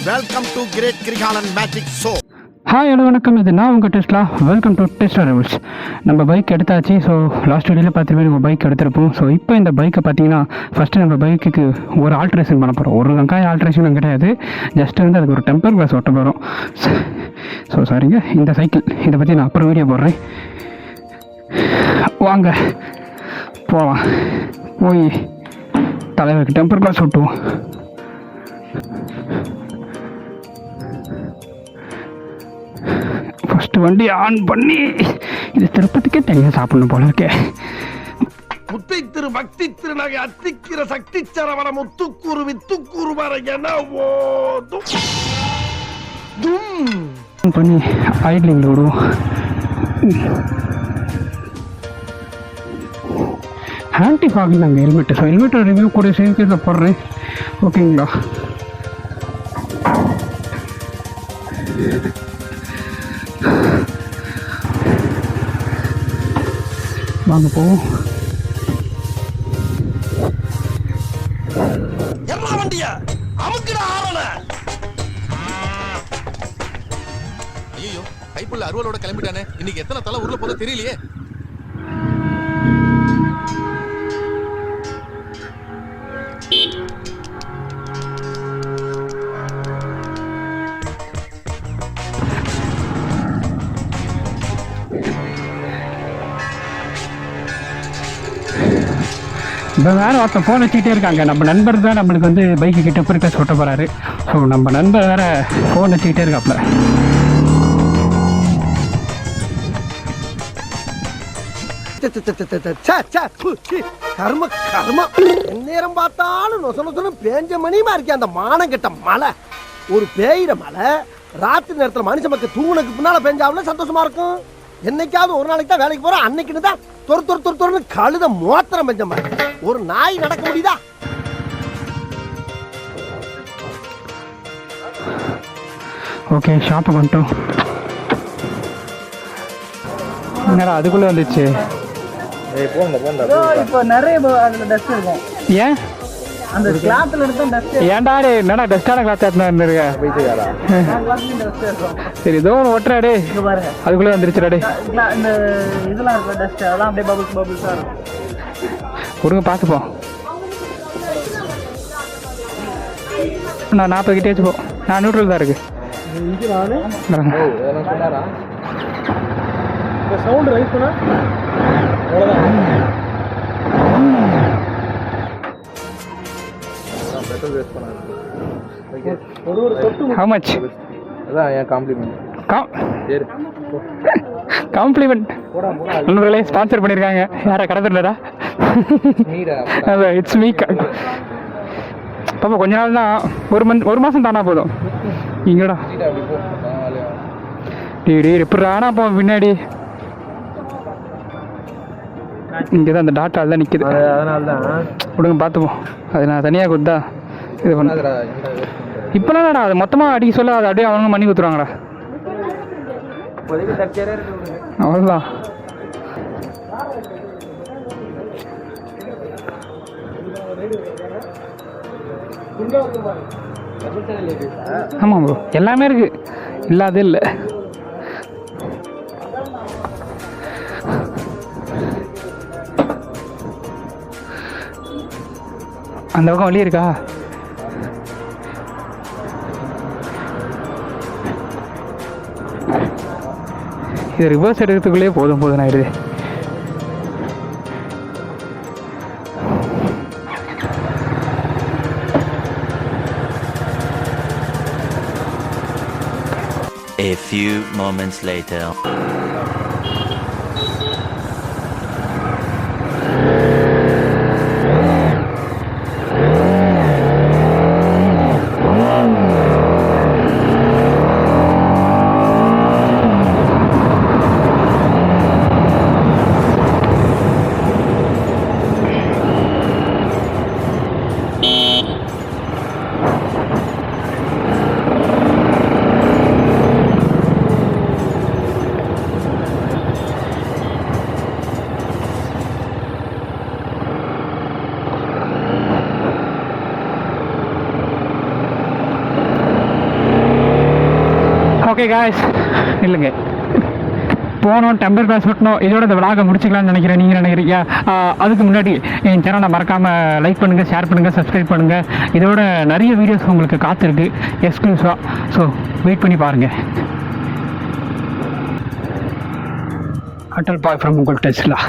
Welcome to Great Krigalan Magic Show. Hi hello வணக்கம், இது நான் உங்கள் டெஸ்லா. Welcome to TEZLA'S. நம்ம பைக் எடுத்தாச்சு. ஸோ லாஸ்ட் வீடியோவில் பார்த்துட்டு நம்ம பைக் எடுத்திருப்போம். ஸோ இப்போ இந்த பைக்கை பார்த்தீங்கன்னா ஃபஸ்ட்டு நம்ம பைக்குக்கு ஒரு ஆல்ட்ரேஷன் பண்ண போகிறோம். ஒரு வெங்காயம் ஆல்ட்ரேஷனும் கிடையாது, ஜஸ்ட் வந்து அதுக்கு ஒரு டெம்பர் கிளாஸ் ஒட்ட போகிறோம். ஸோ சாரிங்க, இந்த சைக்கிள் இதை பற்றி நான் அப்புறம் வீடியோ போடுறேன். வாங்க போகலாம், போய் தலைவருக்கு டெம்பர் கிளாஸ் ஒட்டுவோம். ஃபஸ்ட்டு வண்டி ஆன் பண்ணி இது திருப்பத்துக்கே தனியாக சாப்பிடணும் போல இருக்கே. முத்தை திரு பக்தி திருநகை அத்திக்கிற சக்தி சரவண முத்துக்கூறு வித்துக்கூறு வர என ஓதும் பண்ணி ஐட்லிங்கில் விடுவோம். ஆன்டி ஃபாகிங் நாங்கள் ஹெல்மெட்டு. ஸோ ஹெல்மெட்டை ரிவ்யூ கூட சேர்த்து போடுறேன், ஓகேங்களா? வாங்க போவோம். எல்லா வண்டிய அமுக்குடா ஆரல. ஐயோ, கைப்புள்ள அருவலோட கிளம்பிட்டானே. இன்னைக்கு எத்தனை தலை உருள போதோ தெரியலையே. இப்போ வேறு ஒருத்தர் ஃபோன் வச்சுக்கிட்டே இருக்காங்க. நம்ம நண்பர் தான் நம்மளுக்கு வந்து பைக்கு கிட்ட போய் பேச விட்ட போகிறாரு. ஸோ நம்ம நண்பர் வேறு ஃபோன் வச்சுக்கிட்டே இருக்காப்புல. கர்ம கர்ம, நேரம் பார்த்தாலும் நொசனொசனும் பேஞ்ச மணியுமா இருக்கே அந்த மானம் கெட்ட மழை. ஒரு பேயிற மழை ராத்திரி நேரத்தில் மனுஷ மக்கள் தூங்குனதுக்கு பின்னால பெஞ்சாவில் சந்தோஷமா இருக்கும். என்னைக்காவது ஒரு நாளைக்கு தான் வேலைக்கு போறோம், அன்னைக்குன்னு தான் தொறு தொறு தொறு தொறுன்னு கழுத மோத்திரம் பெஞ்ச மாதிரி. ஒரு நாய் நடக்க முடியுதா? ஓகே, ஷாப்புக்கு வந்துட்டோம். என்னடா அதுக்குள்ளே வந்துச்சு? இப்போ நிறைய அதுல டஸ்ட் இருக்கும். ஏன் அந்த கிளாத்ல இருந்து டஸ்ட். ஏன்டா என்னடா டஸ்டான கிளாத் ஏற்றினா இருக்க? சரி, இதோ ஒன்று ஒட்டுறாடே, இங்க பாருங்க, அதுக்குள்ளே வந்துருச்சுடாடே. இந்த இதெல்லாம் இருக்கும் டஸ்ட், அதெல்லாம் அப்படியே பபிள்ஸ் பபிள்ஸா இருக்கும். கொடுங்க பார்த்துப்போம். நான் 40 கிட்டே வச்சுப்போம். நான் நியூட்ரல் தான் இருக்கு. சவுண்ட் ரைஸ் பண்ணா How much? அதான் என் காம்ப்ளிமெண்ட். காம்ப்ளிமெண்ட் நண்பர்களே ஸ்பான்சர் பண்ணியிருக்காங்க. யாரா கடத்துலடா? It's me. பாப்பா கொஞ்ச நாள் தான், ஒரு மாதம் தானா போதும். இங்கடா டீ எப்படி ஆனா போ பின்னாடி. இங்கே தான் அந்த டாட்டால் தான் நிற்குது, அதனால தான் விடுங்க பார்த்துப்போம். அது நான் தனியாக கொடுத்தா இது பண்ண. இப்போலாம்டா அது மொத்தமாக அடிக்க சொல்ல அது அப்படியே அவங்க பண்ணி கொடுத்துருவாங்கடா, அவ்வளோதான். ஆமாம் ப்ரோ, எல்லாமே இருக்கு, இல்லாத இல்லை. அந்த பக்கம் வழி இருக்கா? இது ரிவர்ஸ் எடுக்கிறதுக்குள்ளேயே போதும் ஆயிடுது. A few moments later. Okay guys, இல்லைங்க போனோம் டெம்பர் கிளாஸ் விட்டணும். இதோட இந்த விளாகை முடிச்சிக்கலாம்னு நினைக்கிறேன். நீங்கள் நினைக்கிறீங்க? அதுக்கு முன்னாடி என் சேனலை மறக்காமல் லைக் பண்ணுங்கள், ஷேர் பண்ணுங்கள், சப்ஸ்கிரைப் பண்ணுங்கள். இதோட நிறைய வீடியோஸ் உங்களுக்கு காத்திருக்கு எக்ஸ்க்ளூசிவாக. ஸோ வெயிட் பண்ணி பாருங்கள். அட்டல் பாய் ஃப்ரம் உங்கள் டெஸ்லா.